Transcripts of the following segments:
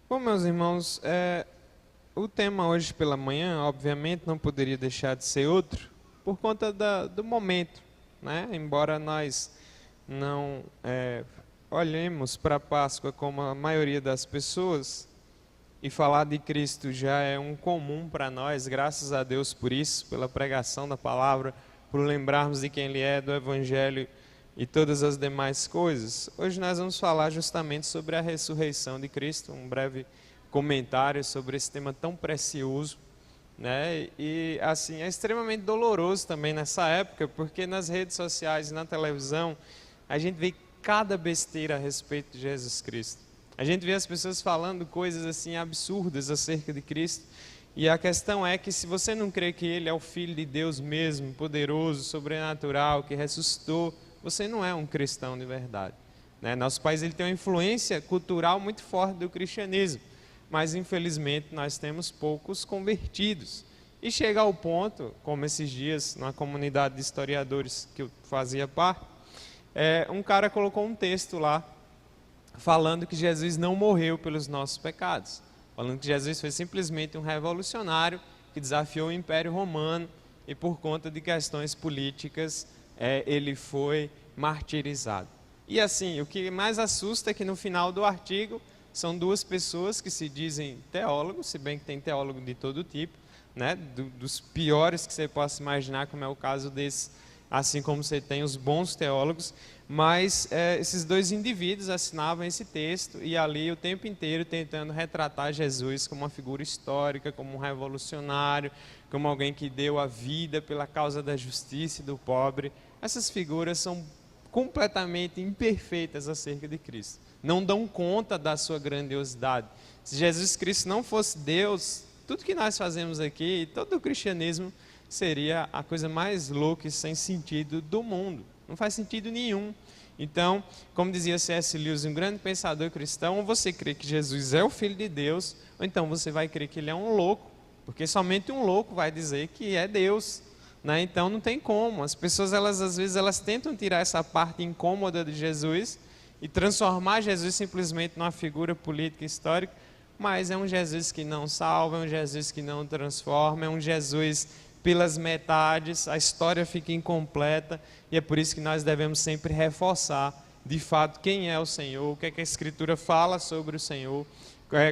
Bom, meus irmãos, o tema hoje pela manhã, obviamente, não poderia deixar de ser outro, por conta do momento, né? Embora nós não olhemos para a Páscoa como a maioria das pessoas, e falar de Cristo já é um comum para nós, graças a Deus por isso, pela pregação da palavra, por lembrarmos de quem Ele é, do Evangelho e todas as demais coisas. Hoje nós vamos falar justamente sobre a ressurreição de Cristo, um breve comentário sobre esse tema tão precioso, né? E assim, é extremamente doloroso também nessa época, porque nas redes sociais e na televisão a gente vê cada besteira a respeito de Jesus Cristo. A gente vê as pessoas falando coisas assim absurdas acerca de Cristo, e a questão é que se você não crê que Ele é o Filho de Deus mesmo, poderoso, sobrenatural, que ressuscitou, você não é um cristão de verdade, né? Nosso país ele tem uma influência cultural muito forte do cristianismo, mas infelizmente nós temos poucos convertidos. E chega ao ponto, como esses dias, na comunidade de historiadores que eu fazia parte, um cara colocou um texto lá, falando que Jesus não morreu pelos nossos pecados, falando que Jesus foi simplesmente um revolucionário que desafiou o Império Romano e por conta de questões políticas ele foi martirizado. E assim, o que mais assusta é que no final do artigo são duas pessoas que se dizem teólogos, se bem que tem teólogo de todo tipo, né? Dos piores que você possa imaginar, como é o caso desse, assim como você tem os bons teólogos, mas esses dois indivíduos assinavam esse texto e ali o tempo inteiro tentando retratar Jesus como uma figura histórica, como um revolucionário, como alguém que deu a vida pela causa da justiça e do pobre. Essas figuras são completamente imperfeitas acerca de Cristo, não dão conta da sua grandiosidade. Se Jesus Cristo não fosse Deus, tudo que nós fazemos aqui, todo o cristianismo, seria a coisa mais louca e sem sentido do mundo. Não faz sentido nenhum. Então, como dizia C.S. Lewis, um grande pensador cristão, ou você crê que Jesus é o Filho de Deus, ou então você vai crer que Ele é um louco, porque somente um louco vai dizer que é Deus, né? Então não tem como. As pessoas, às vezes, tentam tirar essa parte incômoda de Jesus e transformar Jesus simplesmente numa figura política histórica, mas é um Jesus que não salva, é um Jesus que não transforma, é um Jesus pelas metades, a história fica incompleta, e é por isso que nós devemos sempre reforçar, de fato, quem é o Senhor, o que é que a Escritura fala sobre o Senhor,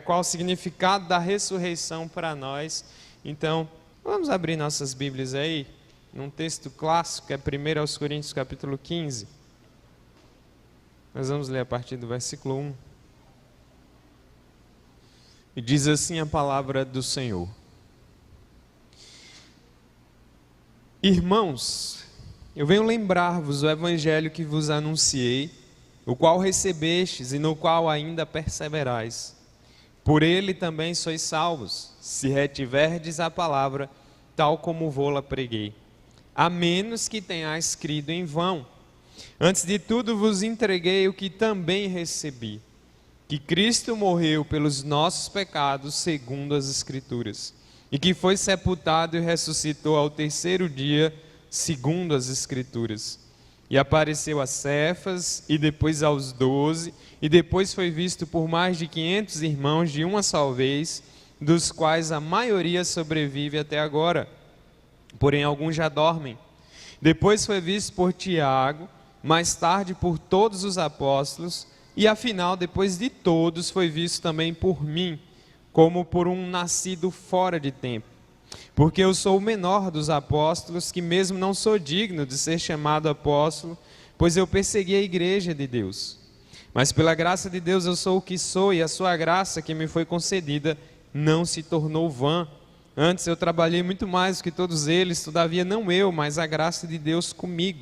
qual o significado da ressurreição para nós. Então, vamos abrir nossas Bíblias aí, num texto clássico, que é 1 aos Coríntios, capítulo 15. Nós vamos ler a partir do versículo 1. E diz assim a palavra do Senhor: Irmãos, eu venho lembrar-vos o evangelho que vos anunciei, o qual recebestes e no qual ainda perseverais. Por ele também sois salvos, se retiverdes a palavra, tal como vô-la preguei, a menos que tenhais crido em vão. Antes de tudo vos entreguei o que também recebi, que Cristo morreu pelos nossos pecados segundo as Escrituras, e que foi sepultado e ressuscitou ao terceiro dia, segundo as Escrituras. E apareceu a Cefas, e depois aos 12, e depois foi visto por mais de 500 irmãos de uma só vez, dos quais a maioria sobrevive até agora, porém alguns já dormem. Depois foi visto por Tiago, mais tarde por todos os apóstolos, e afinal, depois de todos, foi visto também por mim, como por um nascido fora de tempo. Porque eu sou o menor dos apóstolos, que mesmo não sou digno de ser chamado apóstolo, pois eu persegui a igreja de Deus. Mas pela graça de Deus eu sou o que sou, e a sua graça que me foi concedida não se tornou vã. Antes eu trabalhei muito mais do que todos eles, todavia não eu, mas a graça de Deus comigo.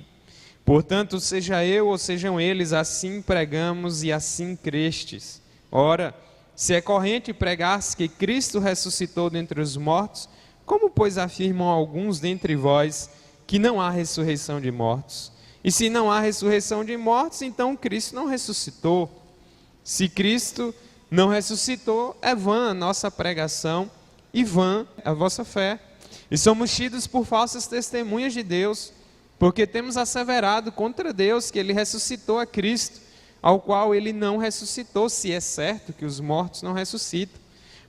Portanto, seja eu ou sejam eles, assim pregamos e assim crestes. Ora, se é corrente pregar-se que Cristo ressuscitou dentre os mortos, como, pois, afirmam alguns dentre vós que não há ressurreição de mortos? E se não há ressurreição de mortos, então Cristo não ressuscitou. Se Cristo não ressuscitou, é vã a nossa pregação e vã a vossa fé. E somos tidos por falsas testemunhas de Deus, porque temos asseverado contra Deus que Ele ressuscitou a Cristo, ao qual ele não ressuscitou, se é certo que os mortos não ressuscitam.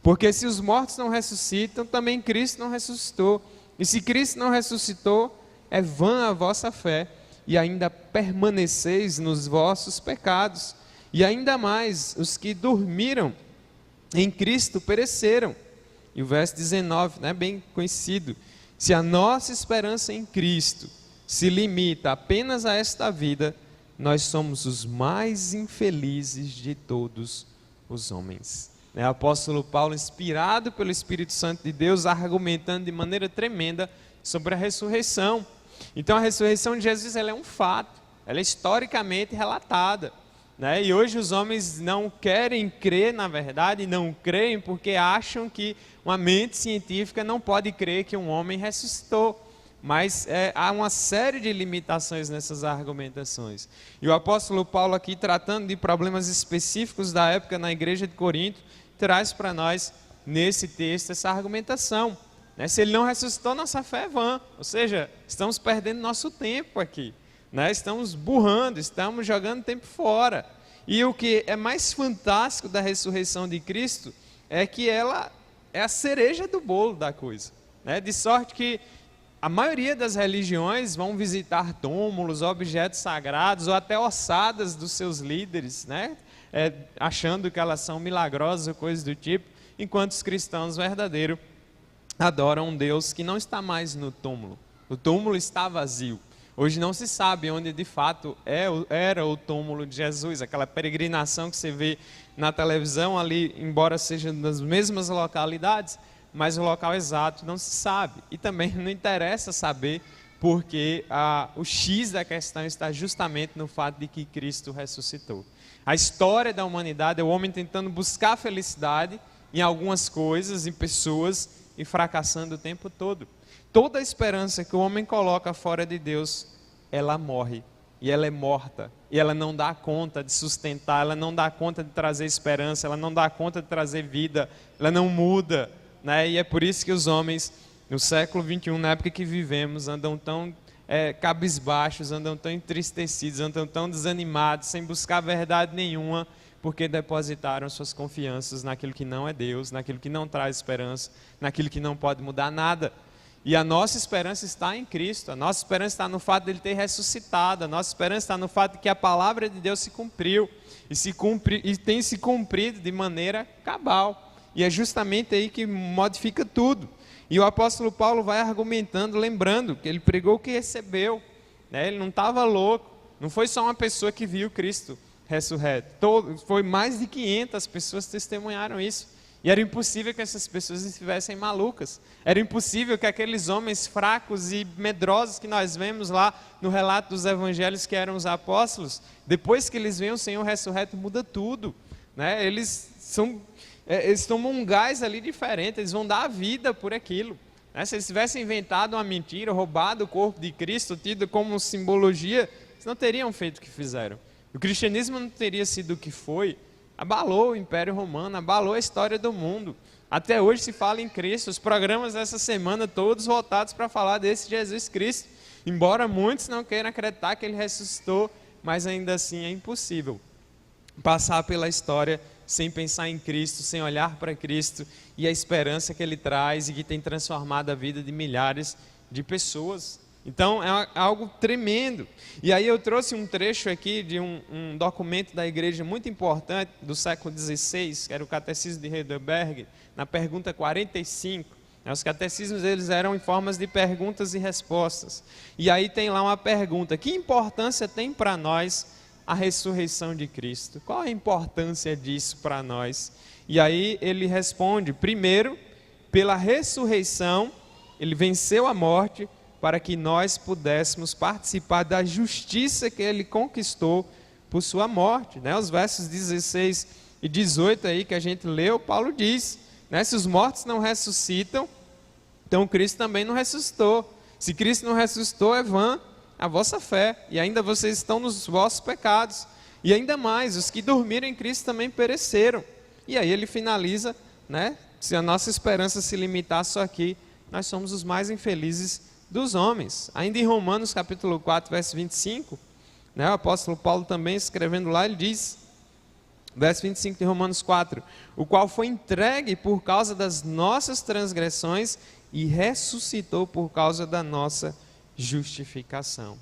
Porque se os mortos não ressuscitam, também Cristo não ressuscitou. E se Cristo não ressuscitou, é vã a vossa fé, e ainda permaneceis nos vossos pecados. E ainda mais, os que dormiram em Cristo pereceram. E o verso 19, né, bem conhecido. Se a nossa esperança em Cristo se limita apenas a esta vida, nós somos os mais infelizes de todos os homens. O apóstolo Paulo, inspirado pelo Espírito Santo de Deus, argumentando de maneira tremenda sobre a ressurreição. Então a ressurreição de Jesus, ela é um fato, ela é historicamente relatada, né? E hoje os homens não querem crer, na verdade, não creem porque acham que uma mente científica não pode crer que um homem ressuscitou. Mas há uma série de limitações nessas argumentações. E o apóstolo Paulo aqui, tratando de problemas específicos da época na igreja de Corinto, traz para nós, nesse texto, essa argumentação. Né? Se ele não ressuscitou, nossa fé é vã. Ou seja, estamos perdendo nosso tempo aqui. Né? Estamos burrando, estamos jogando tempo fora. E o que é mais fantástico da ressurreição de Cristo é que ela é a cereja do bolo da coisa. Né? De sorte que a maioria das religiões vão visitar túmulos, objetos sagrados ou até ossadas dos seus líderes, né? Achando que elas são milagrosas ou coisas do tipo, enquanto os cristãos verdadeiros adoram um Deus que não está mais no túmulo. O túmulo está vazio. Hoje não se sabe onde de fato era o túmulo de Jesus, aquela peregrinação que você vê na televisão ali, embora seja nas mesmas localidades, mas o local exato não se sabe. E também não interessa saber, porque o X da questão está justamente no fato de que Cristo ressuscitou. A história da humanidade é o homem tentando buscar felicidade em algumas coisas, em pessoas, e fracassando o tempo todo. Toda a esperança que o homem coloca fora de Deus, ela morre, e ela é morta, e ela não dá conta de sustentar, ela não dá conta de trazer esperança, ela não dá conta de trazer vida, ela não muda, né? E é por isso que os homens, no século 21, na época que vivemos, andam tão cabisbaixos, andam tão entristecidos, andam tão desanimados, sem buscar verdade nenhuma, porque depositaram suas confianças naquilo que não é Deus, naquilo que não traz esperança, naquilo que não pode mudar nada. E a nossa esperança está em Cristo, a nossa esperança está no fato de Ele ter ressuscitado, a nossa esperança está no fato de que a palavra de Deus se cumpriu, e tem se cumprido de maneira cabal. E é justamente aí que modifica tudo. E o apóstolo Paulo vai argumentando, lembrando que ele pregou o que recebeu, né? Ele não estava louco, não foi só uma pessoa que viu Cristo ressurreto, foi mais de 500 pessoas que testemunharam isso. E era impossível que essas pessoas estivessem malucas, era impossível que aqueles homens fracos e medrosos que nós vemos lá no relato dos evangelhos, que eram os apóstolos, depois que eles veem o Senhor ressurreto, muda tudo, né? Eles tomam um gás ali diferente, eles vão dar a vida por aquilo, né? Se eles tivessem inventado uma mentira, roubado o corpo de Cristo, tido como simbologia, eles não teriam feito o que fizeram. O cristianismo não teria sido o que foi, abalou o Império Romano, abalou a história do mundo. Até hoje se fala em Cristo, os programas dessa semana todos voltados para falar desse Jesus Cristo, embora muitos não queiram acreditar que Ele ressuscitou, mas ainda assim é impossível passar pela história sem pensar em Cristo, sem olhar para Cristo e a esperança que Ele traz e que tem transformado a vida de milhares de pessoas. Então é algo tremendo. E aí eu trouxe um trecho aqui de um documento da igreja muito importante do século XVI, que era o Catecismo de Heidelberg, na pergunta 45. Os catecismos eles eram em formas de perguntas e respostas. E aí tem lá uma pergunta: que importância tem para nós a ressurreição de Cristo? Qual a importância disso para nós? E aí ele responde: primeiro, pela ressurreição, Ele venceu a morte, para que nós pudéssemos participar da justiça que Ele conquistou por sua morte, né? Os versos 16 e 18 aí que a gente leu, Paulo diz, né? Se os mortos não ressuscitam, então Cristo também não ressuscitou. Se Cristo não ressuscitou, é vã a vossa fé, e ainda vocês estão nos vossos pecados. E ainda mais, os que dormiram em Cristo também pereceram. E aí ele finaliza, né? Se a nossa esperança se limitar só aqui, nós somos os mais infelizes dos homens. Ainda em Romanos capítulo 4, verso 25, né? O apóstolo Paulo também escrevendo lá, ele diz, verso 25 de Romanos 4, o qual foi entregue por causa das nossas transgressões e ressuscitou por causa da nossa justificação.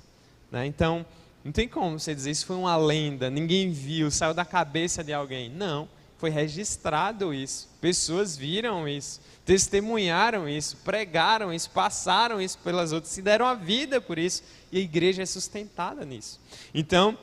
Né? Então, não tem como você dizer isso foi uma lenda, ninguém viu, saiu da cabeça de alguém. Não, foi registrado isso, pessoas viram isso, testemunharam isso, pregaram isso, passaram isso pelas outras, se deram a vida por isso, e a igreja é sustentada nisso. Então,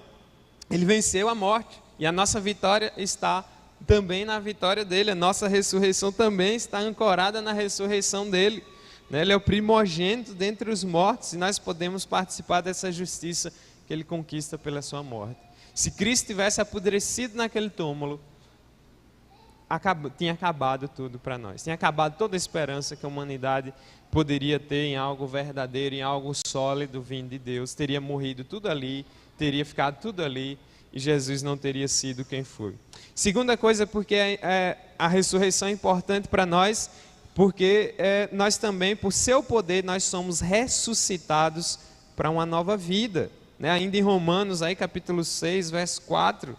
ele venceu a morte, e a nossa vitória está também na vitória dele, a nossa ressurreição também está ancorada na ressurreição dele. Ele é o primogênito dentre os mortos, e nós podemos participar dessa justiça que ele conquista pela sua morte. Se Cristo tivesse apodrecido naquele túmulo, tinha acabado tudo para nós, tinha acabado toda a esperança que a humanidade poderia ter em algo verdadeiro, em algo sólido vindo de Deus, teria morrido tudo ali, teria ficado tudo ali, e Jesus não teria sido quem foi. Segunda coisa, porque a ressurreição é importante para nós, porque nós também, por seu poder, nós somos ressuscitados para uma nova vida. Né? Ainda em Romanos, aí, capítulo 6, verso 4,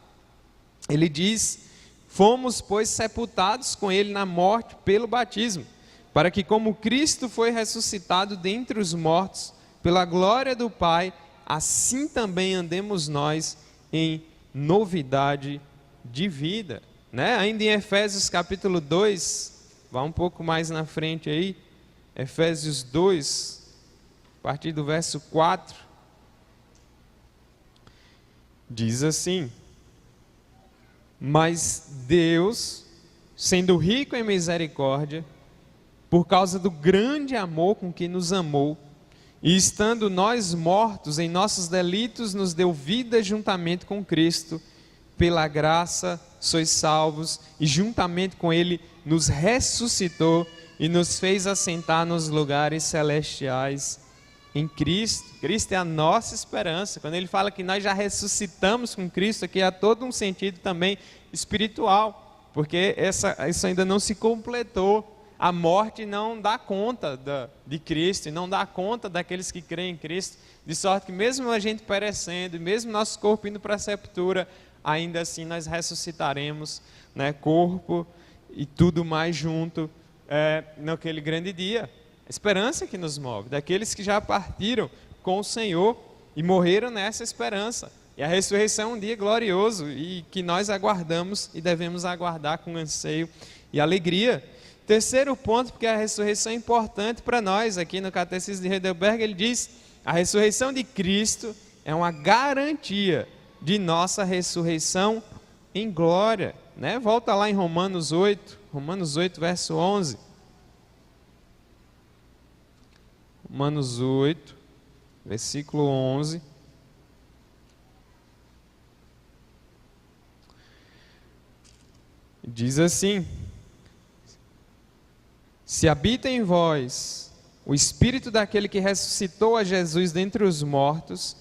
ele diz, fomos, pois, sepultados com ele na morte pelo batismo, para que como Cristo foi ressuscitado dentre os mortos, pela glória do Pai, assim também andemos nós em novidade de vida. Né? Ainda em Efésios capítulo 2, vá um pouco mais na frente aí, Efésios 2, a partir do verso 4, diz assim, mas Deus, sendo rico em misericórdia, por causa do grande amor com que nos amou, e estando nós mortos em nossos delitos, nos deu vida juntamente com Cristo, pela graça sois salvos, e juntamente com Ele nos ressuscitou e nos fez assentar nos lugares celestiais em Cristo. Cristo é a nossa esperança. Quando ele fala que nós já ressuscitamos com Cristo, aqui há todo um sentido também espiritual, porque isso ainda não se completou. A morte não dá conta de Cristo, e não dá conta daqueles que creem em Cristo, de sorte que mesmo a gente perecendo, mesmo nosso corpo indo para a sepultura, ainda assim nós ressuscitaremos, né, corpo e tudo mais junto, naquele grande dia. A esperança que nos move, daqueles que já partiram com o Senhor e morreram nessa esperança. E a ressurreição é um dia glorioso e que nós aguardamos e devemos aguardar com anseio e alegria. Terceiro ponto, porque a ressurreição é importante para nós, aqui no Catecismo de Heidelberg, ele diz, a ressurreição de Cristo é uma garantia de nossa ressurreição em glória. Né? Volta lá em Romanos 8, verso 11. Romanos 8, versículo 11. Diz assim, se habita em vós o Espírito daquele que ressuscitou a Jesus dentre os mortos,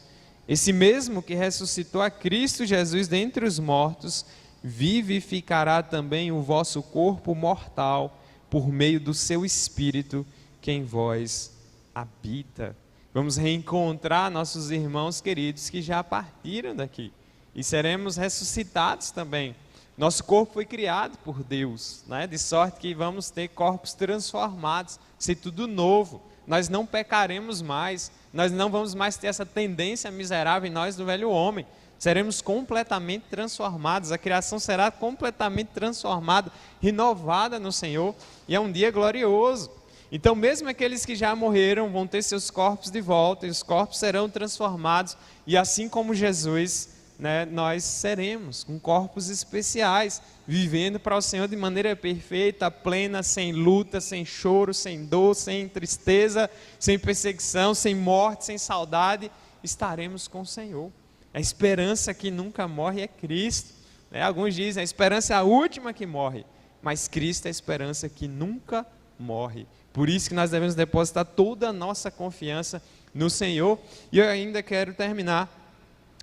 esse mesmo que ressuscitou a Cristo Jesus dentre os mortos, vivificará também o vosso corpo mortal por meio do seu Espírito que em vós habita. Vamos reencontrar nossos irmãos queridos que já partiram daqui e seremos ressuscitados também. Nosso corpo foi criado por Deus, né? De sorte que vamos ter corpos transformados, ser tudo novo. Nós não pecaremos mais, nós não vamos mais ter essa tendência miserável em nós do velho homem. Seremos completamente transformados, a criação será completamente transformada, renovada no Senhor, e é um dia glorioso. Então, mesmo aqueles que já morreram vão ter seus corpos de volta, e os corpos serão transformados, e assim como Jesus, né, nós seremos com corpos especiais, vivendo para o Senhor de maneira perfeita, plena, sem luta, sem choro, sem dor, sem tristeza, sem perseguição, sem morte, sem saudade, estaremos com o Senhor. A esperança que nunca morre é Cristo. Né? Alguns dizem, a esperança é a última que morre, mas Cristo é a esperança que nunca morre. Por isso que nós devemos depositar toda a nossa confiança no Senhor. E eu ainda quero terminar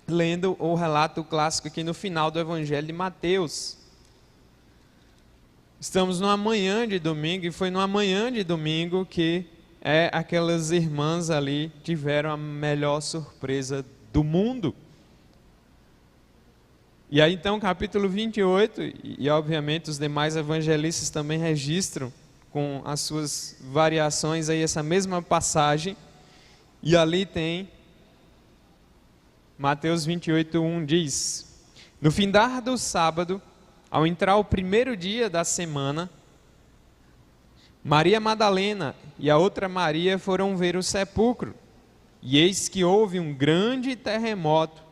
lendo o relato clássico aqui no final do Evangelho de Mateus. Estamos numa manhã de domingo, e foi numa manhã de domingo que aquelas irmãs ali tiveram a melhor surpresa do mundo. E aí então capítulo 28, e obviamente os demais evangelistas também registram com as suas variações aí essa mesma passagem, e ali tem Mateus 28:1 diz: no findar do sábado, ao entrar o primeiro dia da semana, Maria Madalena e a outra Maria foram ver o sepulcro, e eis que houve um grande terremoto,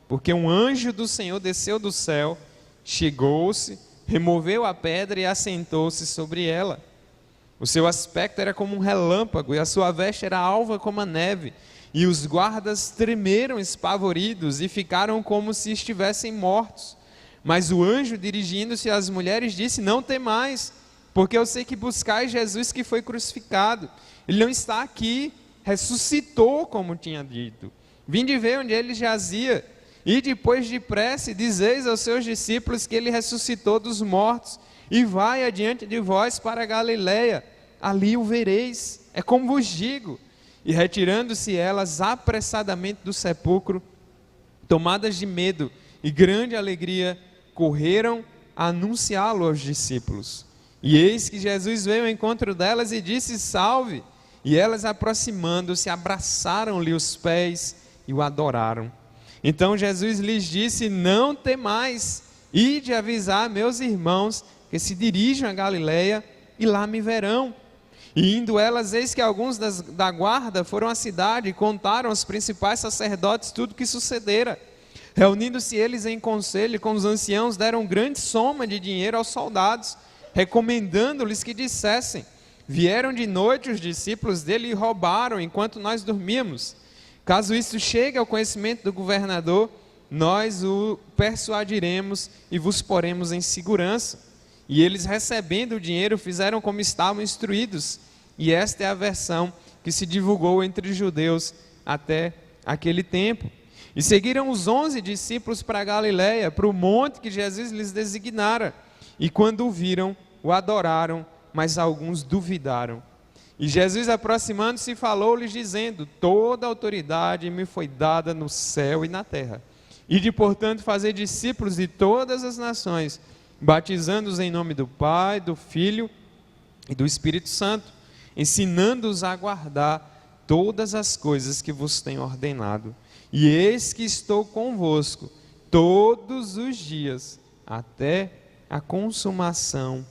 porque um anjo do Senhor desceu do céu, chegou-se, removeu a pedra e assentou-se sobre ela. O seu aspecto era como um relâmpago, e a sua veste era alva como a neve. E os guardas tremeram espavoridos e ficaram como se estivessem mortos. Mas o anjo, dirigindo-se às mulheres, disse: não temais, porque eu sei que buscais Jesus que foi crucificado. Ele não está aqui, ressuscitou, como tinha dito. Vinde ver onde ele jazia. E depois depressa dizeis aos seus discípulos que ele ressuscitou dos mortos, e vai adiante de vós para a Galileia, ali o vereis, é como vos digo. E retirando-se elas apressadamente do sepulcro, tomadas de medo e grande alegria, correram a anunciá-lo aos discípulos. E eis que Jesus veio ao encontro delas e disse: salve! E elas, aproximando-se, abraçaram-lhe os pés e o adoraram. Então Jesus lhes disse: não temais, ide avisar meus irmãos que se dirijam a Galileia, e lá me verão. E indo elas, eis que alguns da guarda foram à cidade e contaram aos principais sacerdotes tudo o que sucedera. Reunindo-se eles em conselho com os anciãos, deram grande soma de dinheiro aos soldados, recomendando-lhes que dissessem: vieram de noite os discípulos dele e roubaram enquanto nós dormíamos. Caso isso chegue ao conhecimento do governador, nós o persuadiremos e vos poremos em segurança. E eles, recebendo o dinheiro, fizeram como estavam instruídos. E esta é a versão que se divulgou entre os judeus até aquele tempo. E seguiram os 11 discípulos para a Galileia, para o monte que Jesus lhes designara. E quando o viram, o adoraram, mas alguns duvidaram. E Jesus, aproximando-se, falou-lhes, dizendo: toda autoridade me foi dada no céu e na terra. Ide, portanto, fazer discípulos de todas as nações, batizando-os em nome do Pai, do Filho e do Espírito Santo, ensinando-os a guardar todas as coisas que vos tenho ordenado. E eis que estou convosco todos os dias, até a consumação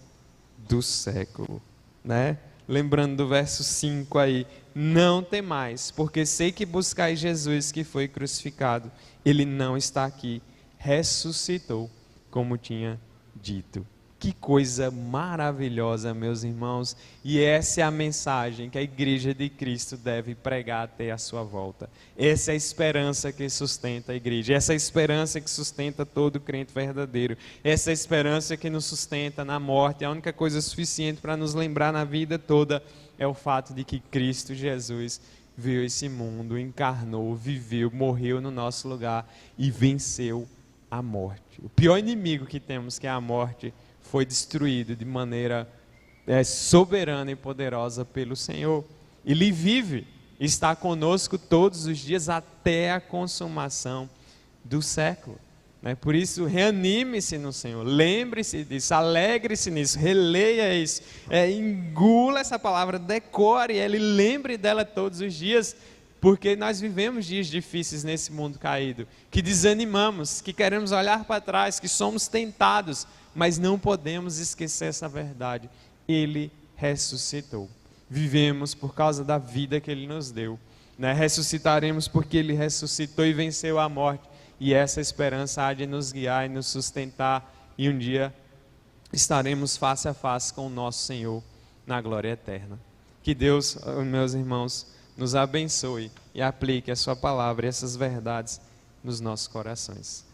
do século. Né? Lembrando do verso 5 aí: não temais, porque sei que buscais Jesus que foi crucificado. Ele não está aqui, ressuscitou, como tinha dito. Que coisa maravilhosa, meus irmãos, e essa é a mensagem que a igreja de Cristo deve pregar até a sua volta. Essa é a esperança que sustenta a igreja, essa é a esperança que sustenta todo crente verdadeiro, essa é a esperança que nos sustenta na morte. A única coisa suficiente para nos lembrar na vida toda é o fato de que Cristo Jesus veio a esse mundo, encarnou, viveu, morreu no nosso lugar e venceu a morte. O pior inimigo que temos, que é a morte, foi destruído de maneira soberana e poderosa pelo Senhor. Ele vive, está conosco todos os dias até a consumação do século. Por isso, reanime-se no Senhor, lembre-se disso, alegre-se nisso, releia isso, engula essa palavra, decore ela e lembre dela todos os dias, porque nós vivemos dias difíceis nesse mundo caído, que desanimamos, que queremos olhar para trás, que somos tentados, mas não podemos esquecer essa verdade: Ele ressuscitou. Vivemos por causa da vida que Ele nos deu, ressuscitaremos porque Ele ressuscitou e venceu a morte, e essa esperança há de nos guiar e nos sustentar, e um dia estaremos face a face com o nosso Senhor na glória eterna. Que Deus, meus irmãos, nos abençoe e aplique a sua palavra e essas verdades nos nossos corações.